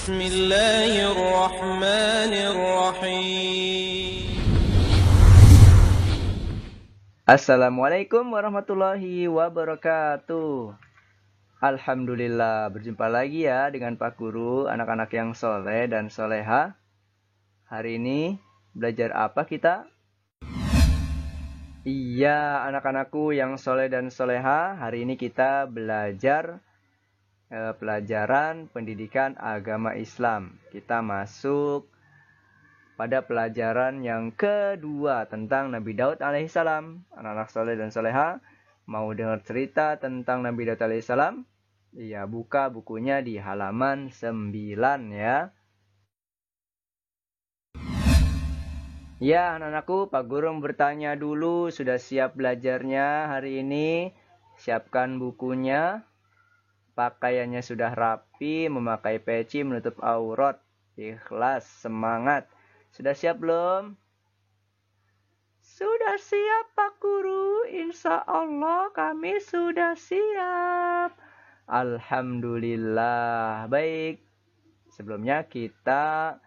Bismillahirrahmanirrahim. Assalamualaikum warahmatullahi wabarakatuh. Alhamdulillah, berjumpa lagi ya dengan Pak Guru, anak-anak yang soleh dan soleha. Hari ini belajar apa kita? Iya, anak-anakku yang soleh dan soleha, hari ini kita belajar pelajaran pendidikan agama Islam. Kita masuk pada pelajaran yang kedua tentang Nabi Daud alaihissalam. Anak-anak soleh dan soleha, mau dengar cerita tentang Nabi Daud alaihissalam? Iya, buka bukunya di halaman 9 ya. Ya, anak-anakku, Pak Guru bertanya dulu, sudah siap belajarnya hari ini? Siapkan bukunya, pakaiannya sudah rapi, memakai peci menutup aurat, ikhlas, semangat. Sudah siap belum? Sudah siap Pak Guru, insya Allah kami sudah siap. Alhamdulillah. Baik, sebelumnya kita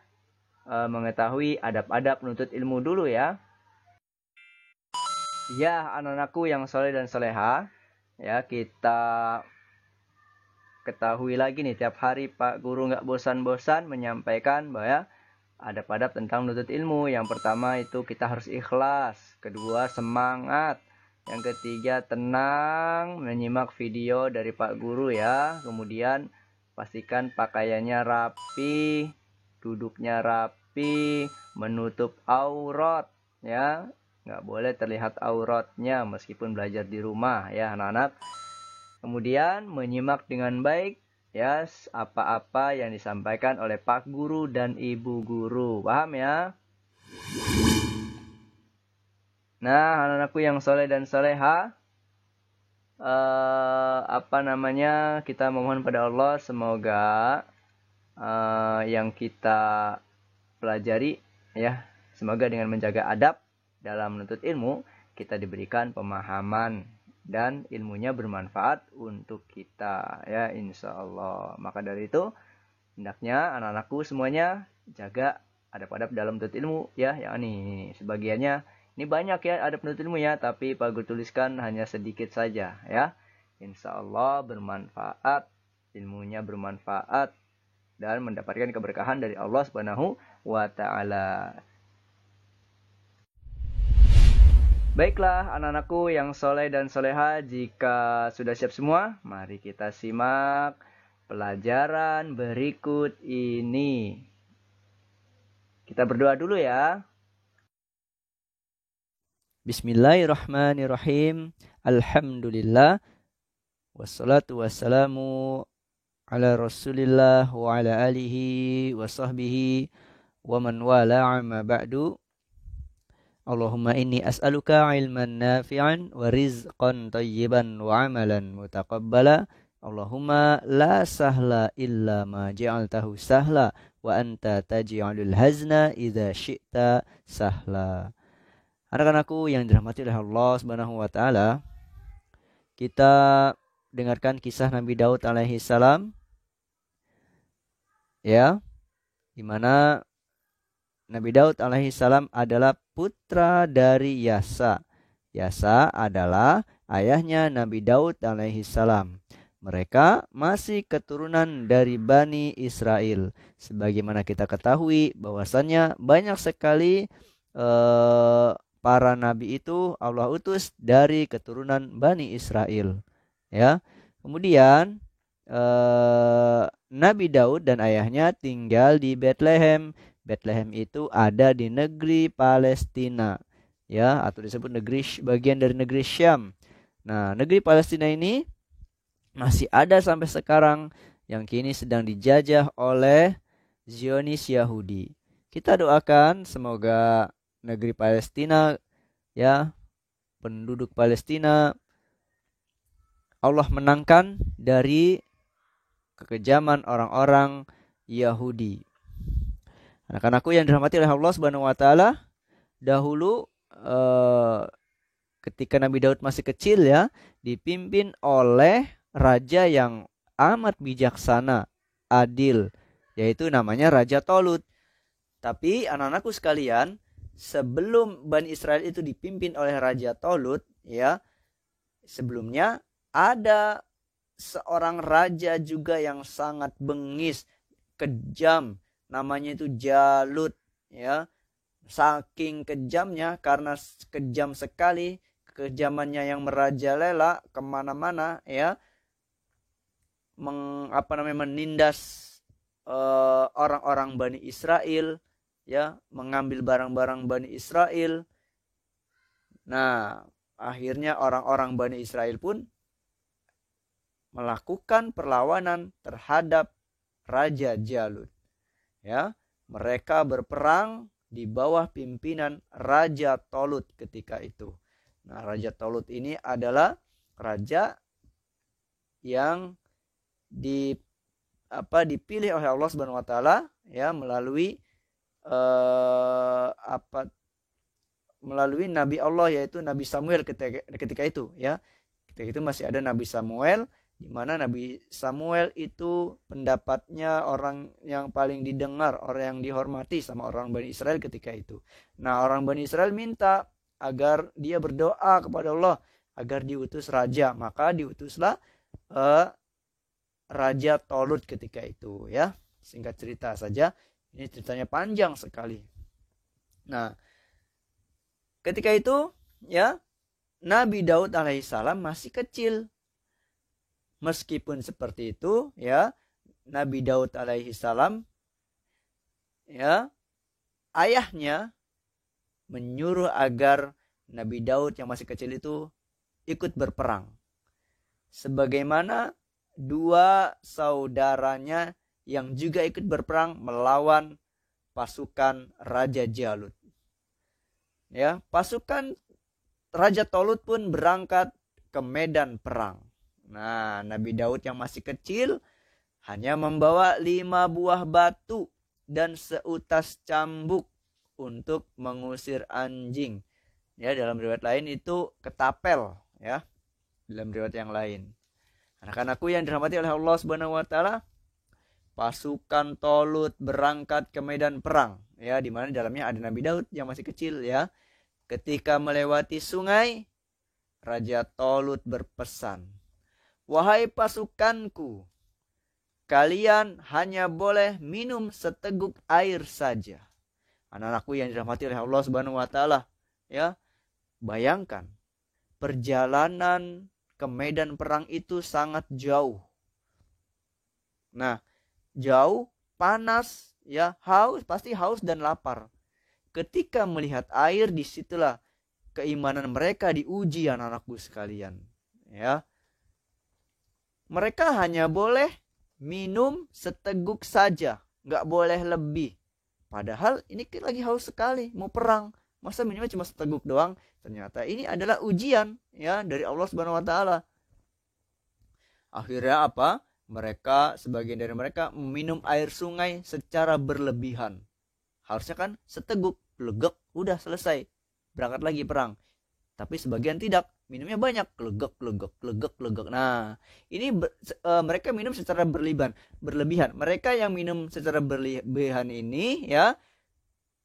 mengetahui adab-adab menuntut ilmu dulu ya. Ya, anak-anakku yang soleh dan soleha, ya kita ketahui lagi nih, tiap hari Pak Guru nggak bosan-bosan menyampaikan bahwa adab-adab tentang menuntut ilmu. Yang pertama itu kita harus ikhlas, kedua semangat, yang ketiga tenang menyimak video dari Pak Guru ya. Kemudian pastikan pakaiannya rapi, duduknya rapi, menutup aurat ya. Nggak boleh terlihat auratnya meskipun belajar di rumah ya anak-anak. Kemudian menyimak dengan baik ya apa-apa yang disampaikan oleh Pak Guru dan Ibu Guru. Paham ya? Nah, anak-anakku yang soleh dan soleha, kita memohon pada Allah semoga yang kita pelajari ya, semoga dengan menjaga adab dalam menuntut ilmu kita diberikan pemahaman dan ilmunya bermanfaat untuk kita ya, insya Allah. Maka dari itu hendaknya anak-anakku semuanya jaga adab-adab dalam menuntut ilmu ya. Yang ini sebagiannya, ini banyak ya adab menuntut ilmu ya, tapi Pak Guru tuliskan hanya sedikit saja ya. Insya Allah bermanfaat, ilmunya bermanfaat dan mendapatkan keberkahan dari Allah Subhanahu wa Ta'ala. Baiklah anak-anakku yang soleh dan soleha, jika sudah siap semua, mari kita simak pelajaran berikut ini. Kita berdoa dulu ya. Bismillahirrahmanirrahim. Alhamdulillah. Wassalatu wassalamu ala rasulillah wa ala alihi wa sahbihi wa man wala amma ba'du. Allahumma inni as'aluka ilman nafi'an wa rizqan tayyiban wa amalan mutaqabbala. Allahumma la sahla illa ma ja'altahu sahla wa anta taj'alul hazna idza syi'ta sahla. Anak-anakku yang dirahmati oleh Allah Subhanahu wa taala, kita dengarkan kisah Nabi Daud alaihi salam ya, di mana Nabi Daud alaihi salam adalah putra dari Yasa. Yasa adalah ayahnya Nabi Daud alaihi salam. Mereka masih keturunan dari Bani Israel. Sebagaimana kita ketahui bahwasannya banyak sekali para nabi itu Allah utus dari keturunan Bani Israel. Ya. Kemudian Nabi Daud dan ayahnya tinggal di Bethlehem. Bethlehem itu ada di negeri Palestina ya, atau disebut bagian dari negeri Syam. Nah, negeri Palestina ini masih ada sampai sekarang, yang kini sedang dijajah oleh Zionis Yahudi. Kita doakan semoga negeri Palestina ya, penduduk Palestina Allah menangkan dari kekejaman orang-orang Yahudi. Anak-anakku yang dirahmati oleh Allah Subhanahu wa taala, dahulu ketika Nabi Daud masih kecil ya, dipimpin oleh raja yang amat bijaksana, adil yaitu namanya Raja Tolut. Tapi anak-anakku sekalian, sebelum Bani Israel itu dipimpin oleh Raja Tolut, ya, sebelumnya ada seorang raja juga yang sangat bengis, kejam, namanya itu Jalut, ya. Saking kejamnya, karena kejam sekali, kejamannya yang merajalela kemana-mana, ya, menindas orang-orang Bani Israel, ya, mengambil barang-barang Bani Israel. Nah, akhirnya orang-orang Bani Israel pun melakukan perlawanan terhadap Raja Jalut. Ya, mereka berperang di bawah pimpinan Raja Tolut ketika itu. Nah, Raja Tolut ini adalah raja yang dipilih oleh Allah Subhanahu wa taala, ya, melalui nabi Allah, yaitu Nabi Samuel ketika itu, ya. Ketika itu masih ada Nabi Samuel, di mana Nabi Samuel itu pendapatnya orang yang paling didengar, orang yang dihormati sama orang Bani Israel ketika itu. Nah, orang Bani Israel minta agar dia berdoa kepada Allah agar diutus raja, maka diutuslah Raja Tolut ketika itu, ya. Singkat cerita saja, ini ceritanya panjang sekali. Nah, ketika itu, ya, Nabi Daud alaihissalam masih kecil. Meskipun seperti itu, ya, Nabi Daud alaihissalam, ya, ayahnya menyuruh agar Nabi Daud yang masih kecil itu ikut berperang. Sebagaimana dua saudaranya yang juga ikut berperang melawan pasukan Raja Jalut. Ya, pasukan Raja Tolut pun berangkat ke medan perang. Nah, Nabi Daud yang masih kecil hanya membawa 5 buah batu dan seutas cambuk untuk mengusir anjing. Ya, dalam riwayat lain itu ketapel, ya. Dalam riwayat yang lain. Anak-anakku yang dirahmati oleh Allah Subhanahu wa taala, pasukan Tolut berangkat ke medan perang, ya, di mana dalamnya ada Nabi Daud yang masih kecil, ya. Ketika melewati sungai, Raja Tolut berpesan, "Wahai pasukanku, kalian hanya boleh minum seteguk air saja." Anak-anakku yang dirahmati oleh Allah Subhanahu wa taala, ya. Bayangkan, perjalanan ke medan perang itu sangat jauh. Nah, jauh, panas, ya, haus, pasti haus dan lapar. Ketika melihat air, disitulah keimanan mereka diuji, anak-anakku sekalian, ya. Mereka hanya boleh minum seteguk saja, nggak boleh lebih. Padahal ini lagi haus sekali, mau perang, masa minumnya cuma seteguk doang? Ternyata ini adalah ujian, ya, dari Allah Subhanahu wa taala. Akhirnya apa? Sebagian dari mereka minum air sungai secara berlebihan. Harusnya kan seteguk, legek, udah selesai, berangkat lagi perang. Tapi sebagian tidak, minumnya banyak, legek. Nah, ini mereka minum secara berlebihan. Mereka yang minum secara berlebihan ini, ya,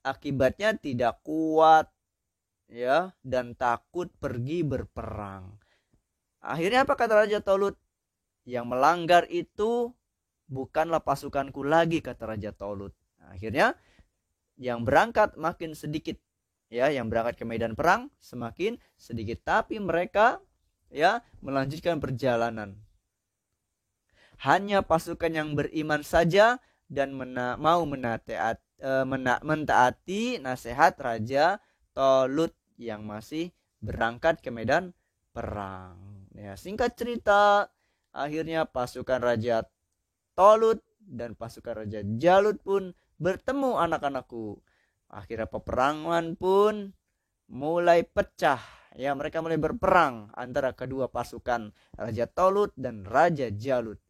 akibatnya tidak kuat, ya, dan takut pergi berperang. Akhirnya apa kata Raja Tolut? Yang melanggar itu bukanlah pasukanku lagi, kata Raja Tolut. Akhirnya yang berangkat makin sedikit, ya, yang berangkat ke medan perang semakin sedikit, tapi mereka, ya, melanjutkan perjalanan. Hanya pasukan yang beriman saja dan mau mentaati nasihat Raja Tolut yang masih berangkat ke medan perang. Ya, singkat cerita, akhirnya pasukan Raja Tolut dan pasukan Raja Jalut pun bertemu, anak-anakku. Akhirnya peperangan pun mulai pecah, ya, mereka mulai berperang antara kedua pasukan Raja Tolut dan Raja Jalut.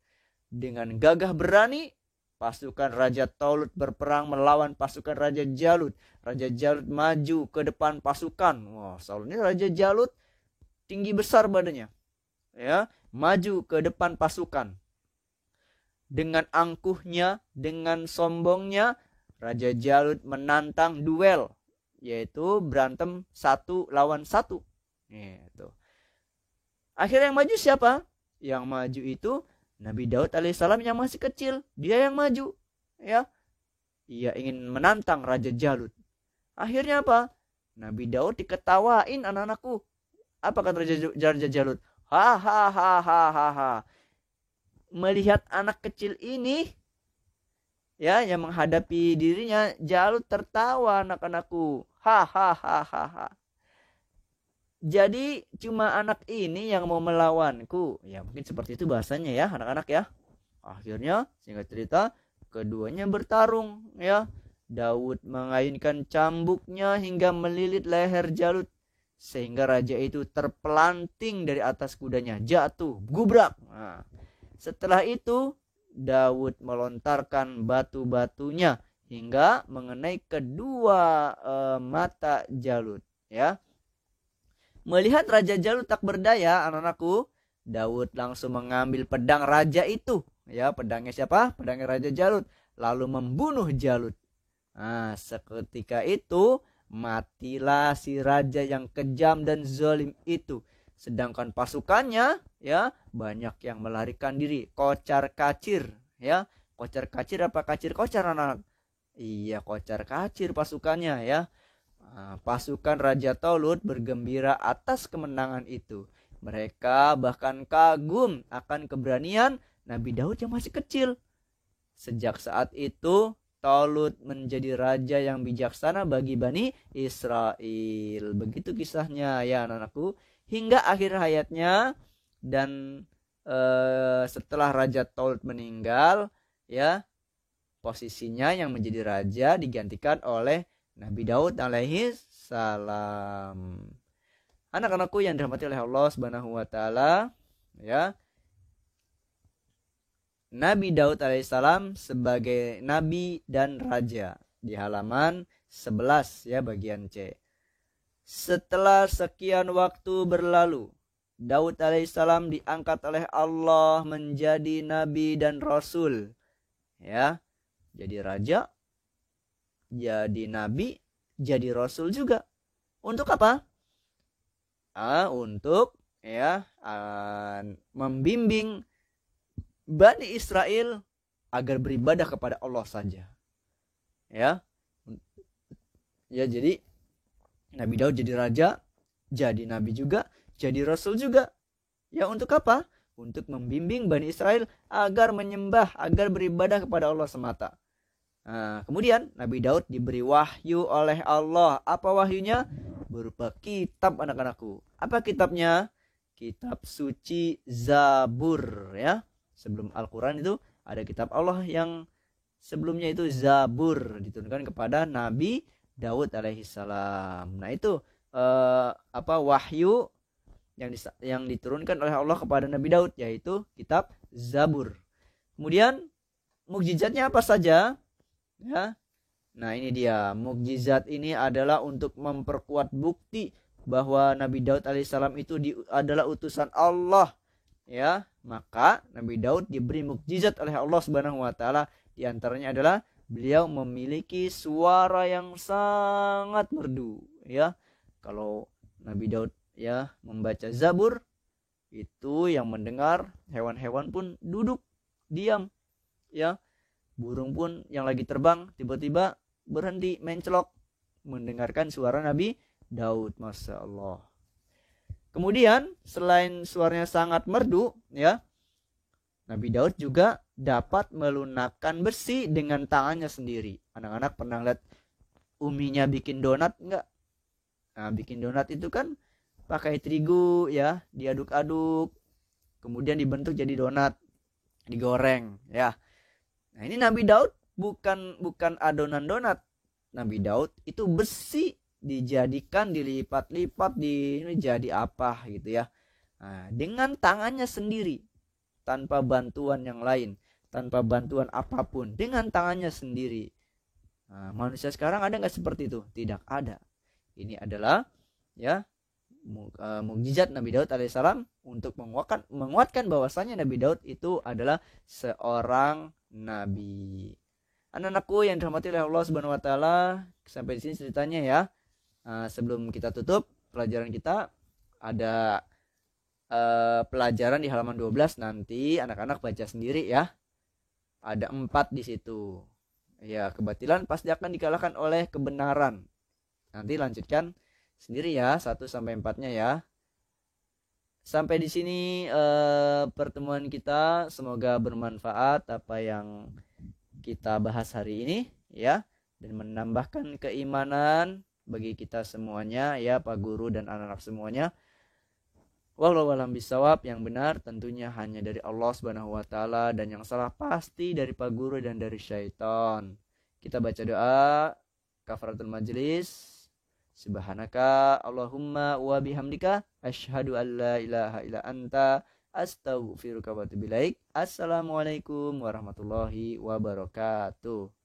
Dengan gagah berani, pasukan Raja Tolut berperang melawan pasukan Raja Jalut. Raja Jalut maju ke depan pasukan. Wah, soalnya Raja Jalut tinggi besar badannya, ya, maju ke depan pasukan. dengan angkuhnya, dengan sombongnya, Raja Jalut menantang duel, yaitu berantem 1 lawan 1. Gitu. Akhirnya yang maju siapa? Yang maju itu Nabi Daud alaihissalam yang masih kecil. Dia yang maju. Ya, ia ingin menantang Raja Jalut. Akhirnya apa? Nabi Daud diketawain anak-anakku. Apa kata Raja Jalut? Hahaha. Melihat anak kecil ini, ya, yang menghadapi dirinya, Jalut tertawa anak-anakku. Hahaha. Jadi cuma anak ini yang mau melawanku. Ya mungkin seperti itu bahasanya ya anak-anak ya. Akhirnya singkat cerita keduanya bertarung ya. Daud mengainkan cambuknya hingga melilit leher Jalut, sehingga raja itu terpelanting dari atas kudanya, jatuh, gubrak. Nah, setelah itu Daud melontarkan batu-batunya hingga mengenai kedua mata Jalut ya. Melihat Raja Jalut tak berdaya, anak-anakku, Daud langsung mengambil pedang raja itu ya. Pedangnya siapa? Pedangnya Raja Jalut, lalu membunuh Jalut. Nah, seketika itu matilah si raja yang kejam dan zalim itu. Sedangkan pasukannya ya banyak yang melarikan diri, kocar kacir ya. Kocar kacir apa kacir kocar anak? Iya, kocar kacir pasukannya ya. Nah, pasukan Raja Talut bergembira atas kemenangan itu. Mereka bahkan kagum akan keberanian Nabi Daud yang masih kecil. Sejak saat itu Talut menjadi raja yang bijaksana bagi Bani Israel. Begitu kisahnya ya anak-anakku. Hingga akhir hayatnya dan setelah Raja Talut meninggal ya, posisinya yang menjadi raja digantikan oleh Nabi Daud alaihi salam. Anak-anakku yang dirahmati oleh Allah Subhanahu wa taala ya. Nabi Daud alaihissalam sebagai nabi dan raja di halaman 11 ya bagian C. Setelah sekian waktu berlalu, Daud alaihissalam diangkat oleh Allah menjadi nabi dan rasul. Ya. Jadi raja, jadi nabi, jadi rasul juga. Untuk apa? Untuk ya membimbing Bani Israel agar beribadah kepada Allah saja. Ya. Ya, jadi Nabi Daud jadi raja, jadi nabi juga, jadi rasul juga. Ya, untuk apa? Untuk membimbing Bani Israel agar menyembah, agar beribadah kepada Allah semata. Nah, kemudian Nabi Daud diberi wahyu oleh Allah. Apa wahyunya? Berupa kitab anak-anakku. Apa kitabnya? Kitab suci Zabur ya. Sebelum Al-Quran itu ada kitab Allah yang sebelumnya itu Zabur, diturunkan kepada Nabi Daud alaihissalam. Nah itu wahyu yang diturunkan oleh Allah kepada Nabi Daud, yaitu kitab Zabur. Kemudian mukjizatnya apa saja? Ya. Nah ini dia, mukjizat ini adalah untuk memperkuat bukti bahwa Nabi Daud alaihissalam itu adalah utusan Allah. Ya, maka Nabi Daud diberi mukjizat oleh Allah Subhanahu wa taala. Di antaranya adalah beliau memiliki suara yang sangat merdu, ya. Kalau Nabi Daud ya membaca Zabur, itu yang mendengar hewan-hewan pun duduk diam, ya. Burung pun yang lagi terbang tiba-tiba berhenti mencelok mendengarkan suara Nabi Daud. Masya Allah. Kemudian selain suaranya sangat merdu ya, Nabi Daud juga dapat melunakkan besi dengan tangannya sendiri. Anak-anak pernah lihat uminya bikin donat enggak? Nah, bikin donat itu kan pakai terigu ya, diaduk-aduk, kemudian dibentuk jadi donat, digoreng ya. Nah, ini Nabi Daud bukan adonan donat. Nabi Daud itu besi, dijadikan dilipat-lipat ini jadi apa gitu ya. Nah, dengan tangannya sendiri, tanpa bantuan yang lain, tanpa bantuan apapun, dengan tangannya sendiri. Nah, manusia sekarang ada nggak seperti itu? Tidak ada. Ini adalah ya mukjizat Nabi Daud alaihissalam untuk menguatkan bahwasanya Nabi Daud itu adalah seorang nabi. Anak-anakku yang dirahmati oleh Allah Subhanahu wa taala, sampai di sini ceritanya ya. Sebelum kita tutup pelajaran kita, ada pelajaran di halaman 12, nanti anak-anak baca sendiri ya. Ada 4 di situ. Ya, kebatilan pasti akan dikalahkan oleh kebenaran. Nanti lanjutkan sendiri ya 1 sampai 4-nya ya. Sampai di sini pertemuan kita, semoga bermanfaat apa yang kita bahas hari ini ya, dan menambahkan keimanan bagi kita semuanya ya, Pak Guru dan anak-anak semuanya. Wallahu a'lam bishawab, yang benar tentunya hanya dari Allah Subhanahu wa taala, dan yang salah pasti dari Pak Guru dan dari syaitan. Kita baca doa kafaratul majlis. Subhanaka Allahumma wa bihamdika asyhadu an la ilaha illa anta astaghfiruka wa atubu ilaik. Assalamualaikum warahmatullahi wabarakatuh.